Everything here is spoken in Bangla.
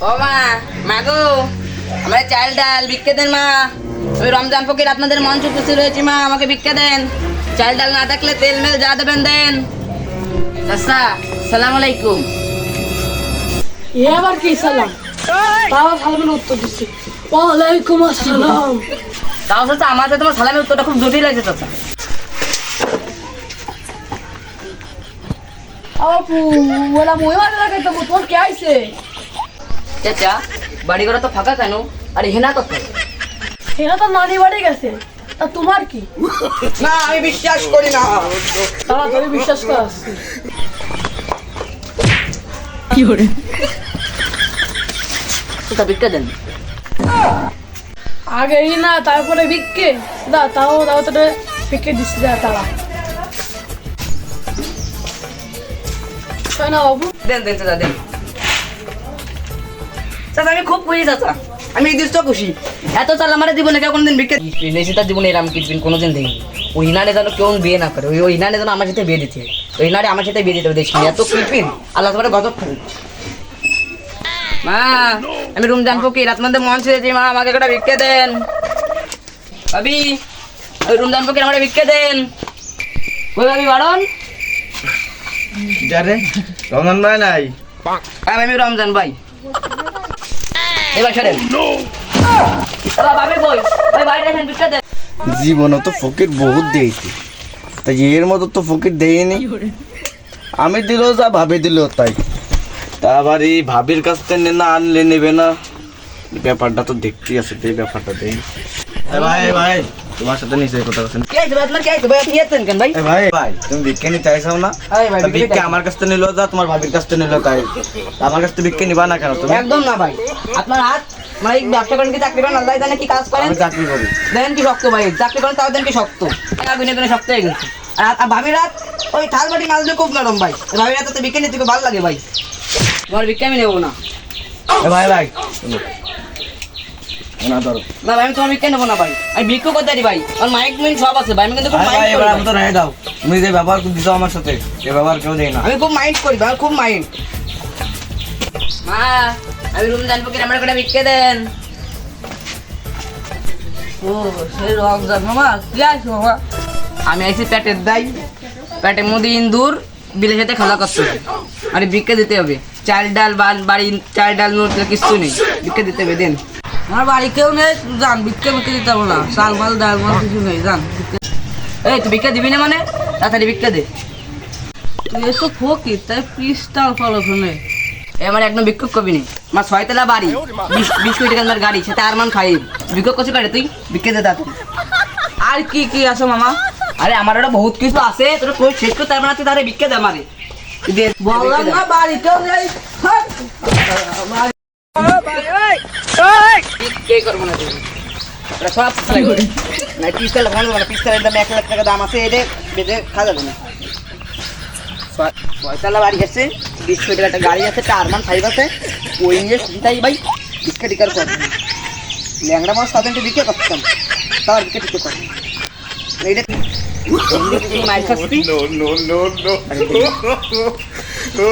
ও মা, মা গো, আমার চাল ডাল ভিক্ষে দেন মা। ওই রমজান ফকির আপনাদের মঞ্চ উপস্থিত রয়েছি মা, আমাকে ভিক্ষে দেন। চাল ডাল না থাকলে তেল মেল যা দেবেন দেন। চাচা, সালাম আলাইকুম। এ আবার কি সালাম? তাও সালামের উত্তর দিচ্ছি, ওয়ালাইকুম আসসালাম। তাও চাচা, আমার তোমার সালামের উত্তরটা খুব জটিল হয়েছে চাচা। আপু ওলা মই মারা লাগে তো তোর কে আইছে? চাচা, বাড়ি ঘর তো ফাঁকা কেন? আর হেনা কত? এরা তো নানি বাড়ি গেছে, তা তোমার কি? না, আমি বিশ্বাস করি না। তাড়াতাড়ি বিশ্বাস কর আসছি। কি করে চাচা ভিক্ষে দেন? আগে ই না তারপরে ভিক্ষে দা, তাও দাও তো ভিক্ষে দিচ্ছি যা তারা। তাই না বাবু? দেন দেন চাচা দেন। চাচা আমি খুব খুশি চাচা, আমি নির্দিষ্ট খুশি। এত চাল আমার জীবনে কেউ কোনোদিন ভিক্ষে নিয়েছি, তার জীবনে এরকম কিছুদিন কোনোদিন দেখিনি। ওই হিনারে যেন কেউ বিয়ে না করে, ওই হিনারে যেন আমার সাথে বিয়ে দিতে, ওই হিনারে আমার সাথে বিয়ে দিতে হবে। দেখছি এত কৃপিন, আল্লাহ তোমার গজব করুন। মা, আমি রমজান ফকির আপনাদের মন ছেড়েছি মা, আমাকে একটা ভিক্ষে দেন। ভাবি, ওই রমজান ফকির আমার ভিক্ষে দেন। ওই ভাবি বারণ। যারে রমজান ভাই নাই, আমি রমজান ভাই। এবার সরেন। ভাবি কই? ওই ভাইটা এখানে ভিক্ষে দেন। জীবনে তো ফকির বহুত দিয়েছি, তাই এর মতো তো ফকির দেয়নি। আমি দিল যা ভাবি দিল তাই। তা আবার এই ভাবির কাছ থেকে না আনলে নেবে না, ব্যাপারটা তো দেখতেই আছে। এই ব্যাপারটা দেই ভাই, ভাই তোমার সাথে নিশ্চয়ই কথা বলছেন। কে আছে ভাই? আপনার কে আছে ভাই? আপনি এতেন কেন ভাই? ভাই ভাই তুমি ভিক্ষে নিতে চাইছাও না? এই ভাই, তা ভিক্ষে ভিক্ষে আমার কাছ থেকে নিলো যা, তোমার ভাবির কাছ থেকে নিলো তাই। তা আমার কাছ থেকে ভিক্ষে নিবা না কেন তুমি? একদম না ভাই। আপনার হাত মানে ব্যবসা করেন কি চাকরি করেন, আল্লাহ জানে কি কাজ করেন। আমি চাকরি করি। দেন কি শক্ত ভাই, চাকরি করেন তাও দেন কি শক্ত। গুনে গুনে শক্ত হয়ে গেছে। আর ভাবির হাত ওই থাল বাটি মাছলে খুব নরম ভাই। ভাবির হাতে তো বিক্রি নিতে খুব ভালো লাগে ভাই। তোমার বিক্রি আমি নেবো না। ভাই ভাই শোনো, না ধরো না ভাই, আমি তোমার বিক্রি নেবো না ভাই। আমি বিক্রি করতে পারি ভাই, আমার মাইক মিন সব আছে ভাই। আমি কিন্তু খুব ভাই মাইন্ড এবার করি আমি তো ভাই। রেখে দাও। তুমি যে ব্যবহার দিছো আমার সাথে, এ ব্যবহার কেউ দেয় না। আমি খুব মাইন্ড করি ভাই, খুব মাইন্ড। মা, আমি রমজান ফকির আমার একটা বিক্রি দেন। ও সেই রমজান মামা, কি আছে মামা? আমি আইছি পেটের দাই, পেটে মুদি ইন্দুর বিলের সাথে খেলা করতে হবে। আর ভিক্ষে দিতে হবে। চাল ডাল বাড়ি, চাল ডাল নুন কিছু নেই, ভিক্ষে দিতে হবে। দেন। আমার বাড়ি কেউ নেই, যান ভিক্ষে ভিক্ষে দিতে হবে না। চাল মাল ডাল মাল কিছু নেই, যান। এই তুই ভিক্ষা দিবি না মানে? তাড়াতাড়ি ভিক্ষা দে। তুই এত ফকির তাই ক্রিস্টাল ফলো শুনে আমার একদম বিক্ষোভ করবি নি। আমার 6 তলা বাড়ি, 20 কোটি টাকার গাড়ি, সাথে আর মান খাই। বিক্ষোভ করছিস কাটে তুই? ভিক্ষে দে তাড়াতাড়ি। আর কি কি আছে মামা? আরে আমার ওটা বহুত কিছু আছে, তোর কই শেষ করতে পারবে না তুই, তাহলে ভিক্ষে দে আমারে। বললাম না বাড়ি কেউ নেই। কে করবো না তুই? ওটা সব না পিস্তল ভাঙবো না, পিস্তলের দাম 1 লাখ টাকা দাম আছে, এটা বেঁধে খাওয়া যাবে না। 6 তলা বাড়ি আছে, 20 কোটি টাকা একটা গাড়ি আছে, 4 মান 5 আছে, ওই নিয়ে সুবিধাই ভাই ভিক্ষা টিকার কর। ল্যাংড়া মানুষ সাধারণত ভিক্ষা করতাম, তার ভিক্ষা টিকে কর এইটা মাইল খাচ্ছি। No.